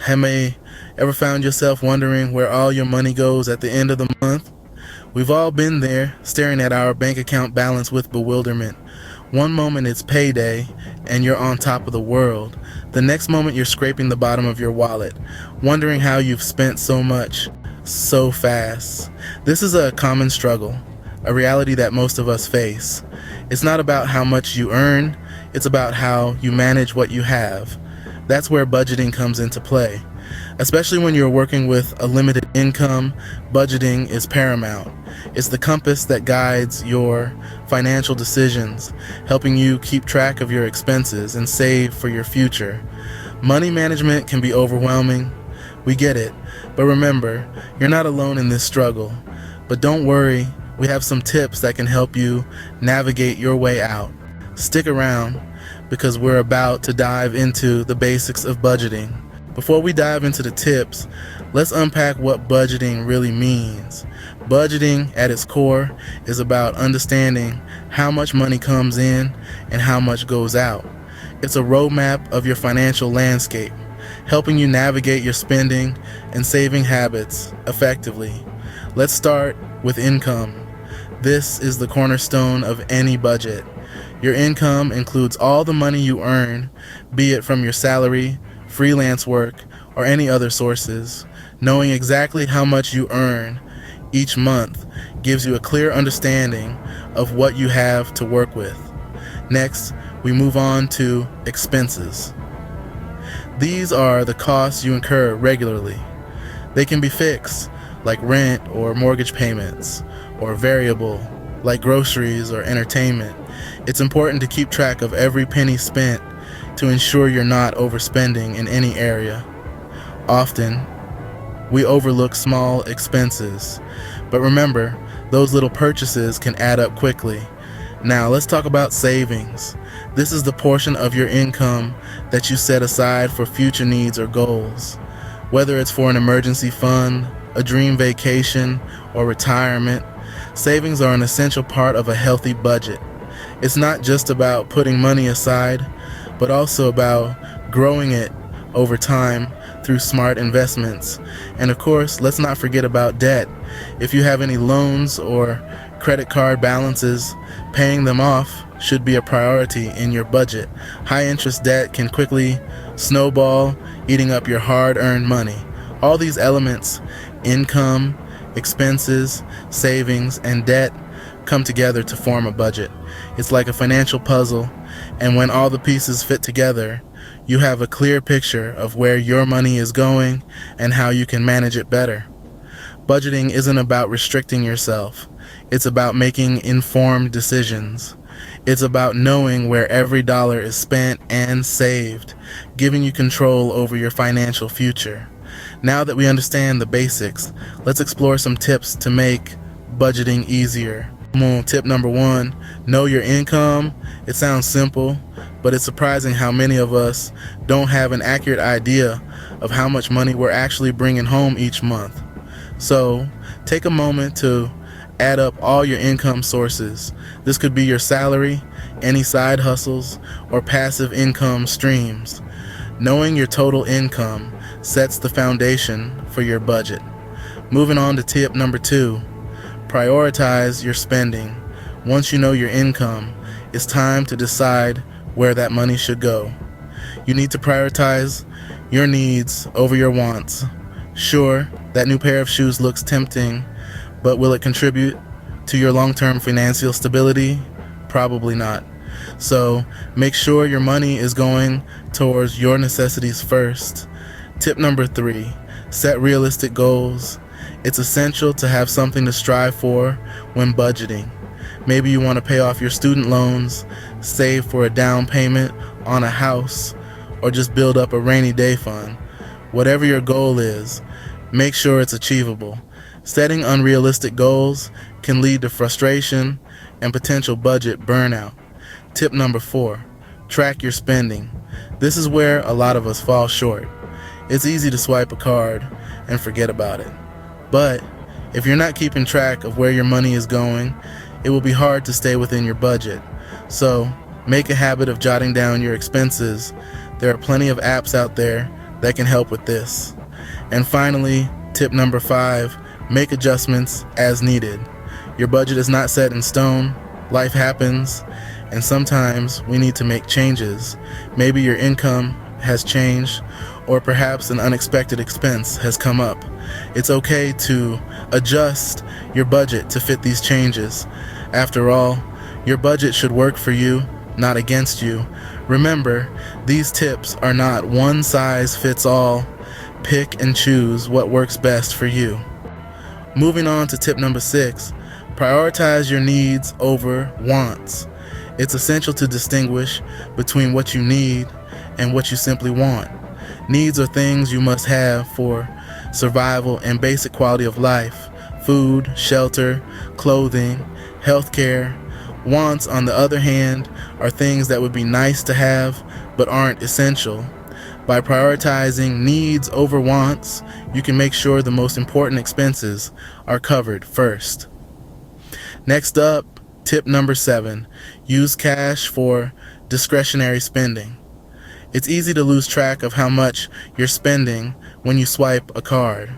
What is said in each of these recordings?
Have you ever found yourself wondering where all your money goes at the end of the month? We've all been there, staring at our bank account balance with bewilderment. One moment it's payday and you're on top of the world. The next moment you're scraping the bottom of your wallet, wondering how you've spent so much so fast. This is a common struggle, a reality that most of us face. It's not about how much you earn, it's about how you manage what you have. That's where budgeting comes into play. Especially when you're working with a limited income, budgeting is paramount. It's the compass that guides your financial decisions, helping you keep track of your expenses and save for your future. Money management can be overwhelming. We get it. But remember, you're not alone in this struggle. But don't worry, we have some tips that can help you navigate your way out. Stick around, because we're about to dive into the basics of budgeting. Before we dive into the tips, let's unpack what budgeting really means. Budgeting, at its core, is about understanding how much money comes in and how much goes out. It's a roadmap of your financial landscape, helping you navigate your spending and saving habits effectively. Let's start with income. This is the cornerstone of any budget. Your income includes all the money you earn, be it from your salary, freelance work, or any other sources. Knowing exactly how much you earn each month gives you a clear understanding of what you have to work with. Next, we move on to expenses. These are the costs you incur regularly. They can be fixed, like rent or mortgage payments, or variable, like groceries or entertainment. It's important to keep track of every penny spent to ensure you're not overspending in any area. Often, we overlook small expenses, but remember, those little purchases can add up quickly. Now, let's talk about savings. This is the portion of your income that you set aside for future needs or goals. Whether it's for an emergency fund, a dream vacation, or retirement, savings are an essential part of a healthy budget. It's not just about putting money aside, but also about growing it over time through smart investments. And of course, let's not forget about debt. If you have any loans or credit card balances, paying them off should be a priority in your budget. High interest debt can quickly snowball, eating up your hard-earned money. All these elements, income, expenses, savings, and debt, come together to form a budget. It's like a financial puzzle, and when all the pieces fit together, you have a clear picture of where your money is going and how you can manage it better. Budgeting isn't about restricting yourself. It's about making informed decisions. It's about knowing where every dollar is spent and saved, giving you control over your financial future. Now that we understand the basics, let's explore some tips to make budgeting easier. Tip number 1, know your income. It sounds simple, but it's surprising how many of us don't have an accurate idea of how much money we're actually bringing home each month. So, take a moment to add up all your income sources. This could be your salary, any side hustles, or passive income streams. Knowing your total income sets the foundation for your budget. Moving on to tip number 2. Prioritize your spending. Once you know your income, it's time to decide where that money should go. You need to prioritize your needs over your wants. Sure, that new pair of shoes looks tempting, but will it contribute to your long-term financial stability? Probably not. So, make sure your money is going towards your necessities first. Tip number 3, set realistic goals. It's essential to have something to strive for when budgeting. Maybe you want to pay off your student loans, save for a down payment on a house, or just build up a rainy day fund. Whatever your goal is, make sure it's achievable. Setting unrealistic goals can lead to frustration and potential budget burnout. Tip number 4, track your spending. This is where a lot of us fall short. It's easy to swipe a card and forget about it. But if you're not keeping track of where your money is going, it will be hard to stay within your budget. So make a habit of jotting down your expenses. There are plenty of apps out there that can help with this. And finally, tip number 5, make adjustments as needed. Your budget is not set in stone. Life happens, and sometimes we need to make changes. Maybe your income has changed, or perhaps an unexpected expense has come up. It's okay to adjust your budget to fit these changes. After all, your budget should work for you, not against you. Remember, these tips are not one size fits all. Pick and choose what works best for you. Moving on to tip number 6, prioritize your needs over wants. It's essential to distinguish between what you need and what you simply want. Needs are things you must have for survival and basic quality of life: food, shelter, clothing, healthcare. Wants, on the other hand, are things that would be nice to have but aren't essential. By prioritizing needs over wants, you can make sure the most important expenses are covered first. Next up, tip number 7, use cash for discretionary spending. It's easy to lose track of how much you're spending when you swipe a card.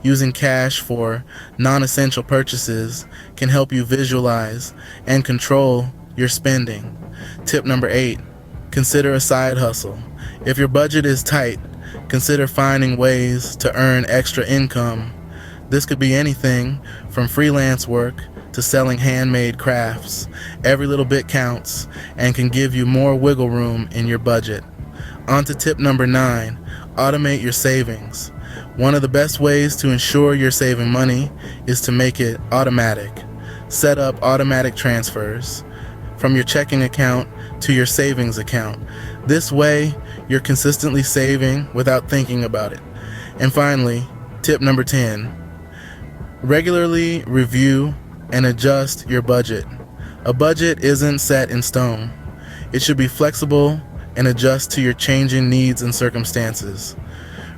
Using cash for non-essential purchases can help you visualize and control your spending. Tip number 8, consider a side hustle. If your budget is tight, consider finding ways to earn extra income. This could be anything from freelance work to selling handmade crafts. Every little bit counts and can give you more wiggle room in your budget. On to tip number 9, automate your savings. One of the best ways to ensure you're saving money is to make it automatic. Set up automatic transfers from your checking account to your savings account. This way, you're consistently saving without thinking about it. And finally, tip number 10, regularly review and adjust your budget. A budget isn't set in stone. It should be flexible and adjust to your changing needs and circumstances.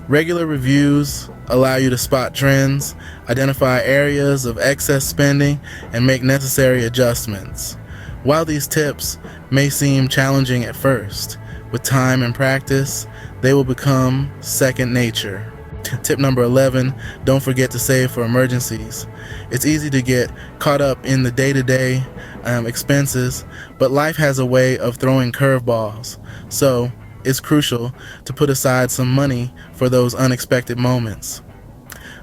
Regular reviews allow you to spot trends, identify areas of excess spending, and make necessary adjustments. While these tips may seem challenging at first, with time and practice, they will become second nature. Tip number 11, don't forget to save for emergencies. It's easy to get caught up in the day-to-day expenses, but life has a way of throwing curveballs. So it's crucial to put aside some money for those unexpected moments.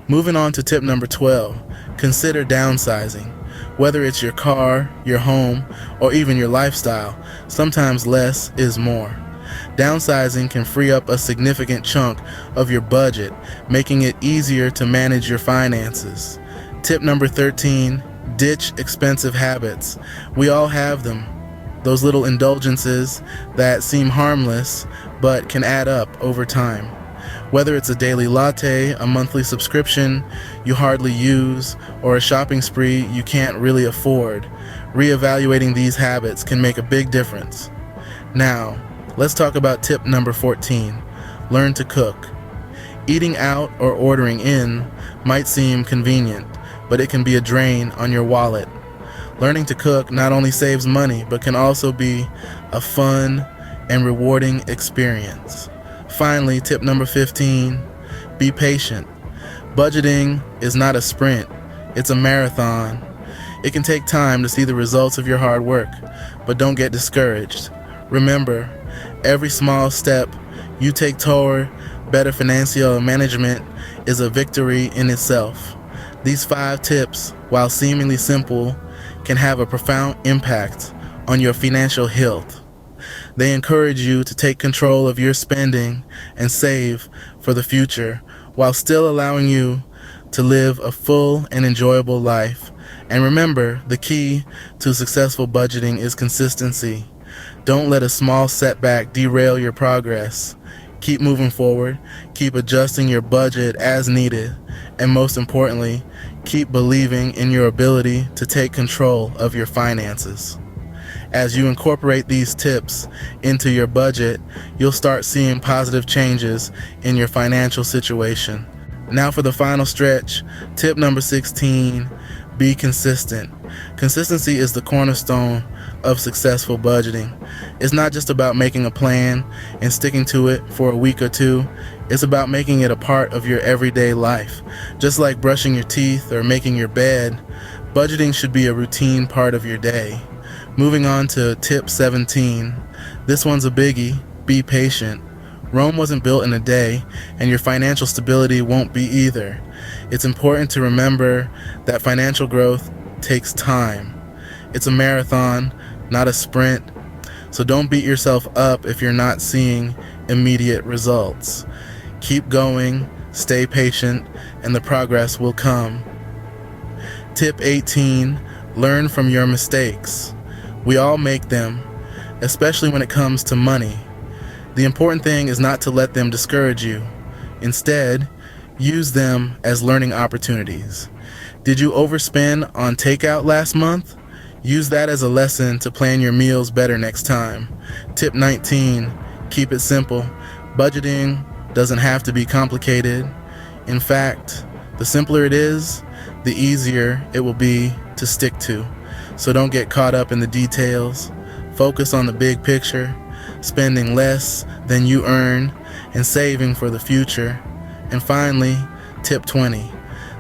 Moving on to tip number 12, consider downsizing. Whether it's your car, your home, or even your lifestyle, sometimes less is more. Downsizing can free up a significant chunk of your budget, making it easier to manage your finances. Tip number 13, ditch expensive habits. We all have them. Those little indulgences that seem harmless but can add up over time. Whether it's a daily latte, a monthly subscription you hardly use, or a shopping spree you can't really afford, reevaluating these habits can make a big difference. Now, let's talk about tip number 14, learn to cook. Eating out or ordering in might seem convenient, but it can be a drain on your wallet. Learning to cook not only saves money, but can also be a fun and rewarding experience. Finally, tip number 15, be patient. Budgeting is not a sprint, it's a marathon. It can take time to see the results of your hard work, but don't get discouraged. Remember, every small step you take toward better financial management is a victory in itself. These 5 tips, while seemingly simple, can have a profound impact on your financial health. They encourage you to take control of your spending and save for the future, while still allowing you to live a full and enjoyable life. And remember, the key to successful budgeting is consistency. Don't let a small setback derail your progress. Keep moving forward, keep adjusting your budget as needed, and most importantly, keep believing in your ability to take control of your finances. As you incorporate these tips into your budget, you'll start seeing positive changes in your financial situation. Now for the final stretch, tip number 16, be consistent. Consistency is the cornerstone of successful budgeting. It's not just about making a plan and sticking to it for a week or two. It's about making it a part of your everyday life. Just like brushing your teeth or making your bed, budgeting should be a routine part of your day. Moving on to tip 17. This one's a biggie. Be patient. Rome wasn't built in a day, and your financial stability won't be either. It's important to remember that financial growth takes time. It's a marathon, not a sprint. So don't beat yourself up if you're not seeing immediate results. Keep going, stay patient, and the progress will come. Tip 18, learn from your mistakes. We all make them, especially when it comes to money. The important thing is not to let them discourage you. Instead, use them as learning opportunities. Did you overspend on takeout last month? Use that as a lesson to plan your meals better next time. Tip 19, keep it simple. Budgeting doesn't have to be complicated. In fact, the simpler it is, the easier it will be to stick to. So don't get caught up in the details. Focus on the big picture, spending less than you earn and saving for the future. And finally, tip 20.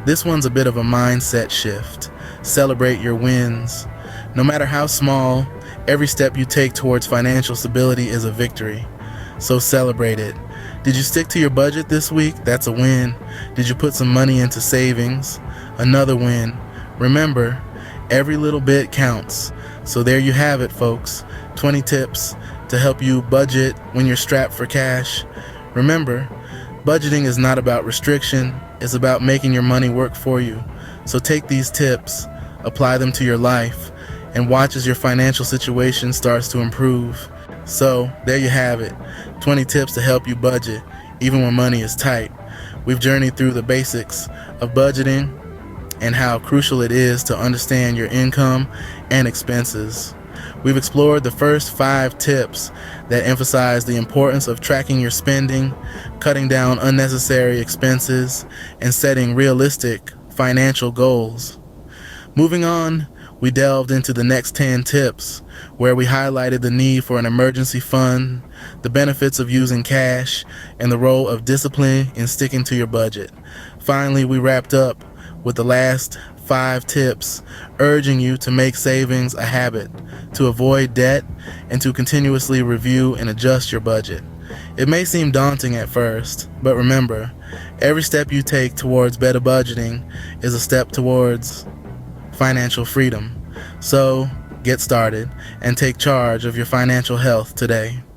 This one's a bit of a mindset shift. Celebrate your wins. No matter how small, every step you take towards financial stability is a victory. So celebrate it. Did you stick to your budget this week? That's a win. Did you put some money into savings? Another win. Remember, every little bit counts. So there you have it, folks. 20 tips to help you budget when you're strapped for cash. Remember, budgeting is not about restriction. It's about making your money work for you. So take these tips, apply them to your life, and watch as your financial situation starts to improve. So there you have it. 20 tips to help you budget, even when money is tight. We've journeyed through the basics of budgeting and how crucial it is to understand your income and expenses. We've explored the first 5 tips that emphasize the importance of tracking your spending, cutting down unnecessary expenses, and setting realistic financial goals. Moving on, we delved into the next 10 tips, where we highlighted the need for an emergency fund, the benefits of using cash, and the role of discipline in sticking to your budget. Finally, we wrapped up with the last 5 tips, urging you to make savings a habit, to avoid debt, and to continuously review and adjust your budget. It may seem daunting at first, but remember, every step you take towards better budgeting is a step towards financial freedom. So, get started and take charge of your financial health today.